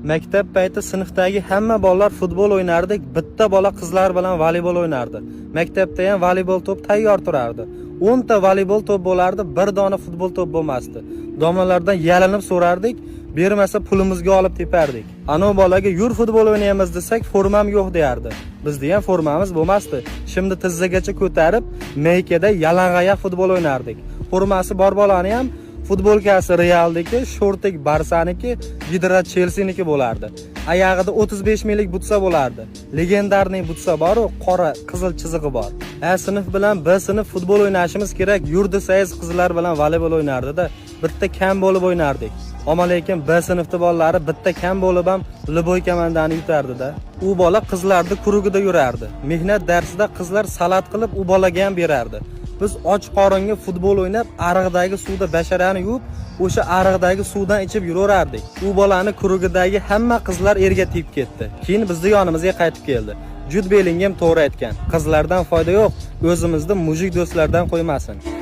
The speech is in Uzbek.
Maktab payti sinfdagi hamma bolalar futbol o'ynardik, bitta bola qizlar bilan voleybol o'ynardi. Maktabda ham voleybol to'p tayyor turardi. 10 ta voleybol to'p bo'lardi, bir dona futbol to'p bo'lmasdi. Domlalardan yalinib so'rardik, bermasa pulimizga olib tepardik. Ana bolaga yur futbol o'ynaymiz desak, formam yo'q derdi. Bizda ham formamiz bo'lmasdi. Şimdi tizzagacha ko'tarib, maykada yalang'oyoq futbol o'ynardik. Formasi bor bolani ham futbolkasi Real'dagi, shortik Barsaniki, Gidra Chelsea'niki bo'lardi. Oyog'ida 35 minglik butsa bo'lardi. Legendarniy butsa bor, qora qizil chizig'i bor. A sinf bilan B sinf futbol o'ynashimiz kerak. Yurdi sayz qizlar bilan voleybol o'ynardi-da, bitta kam bo'lib o'ynardik. Ammo lekin B sinfda bolalari bitta kam bo'lib ham Liboy komandani yutardi-da. U bola qizlarning kurugida yurardi. Mehnat darsida qizlar salat qilib u bolaga ham berardi. Biz och qoringa futbol o'ynab, ariqdagi suvda basharani yuvib, o'sha ariqdagi suvdan ichib yuraverardik. U bolani kurugidagi hamma qizlar erga tegib ketdi. Keyin bizning yonimizga qaytib keldi. Jud Belingem to'g'ri aytgan. Qizlardan foyda yo'q, o'zimizni mujik do'stlardan qo'ymasin.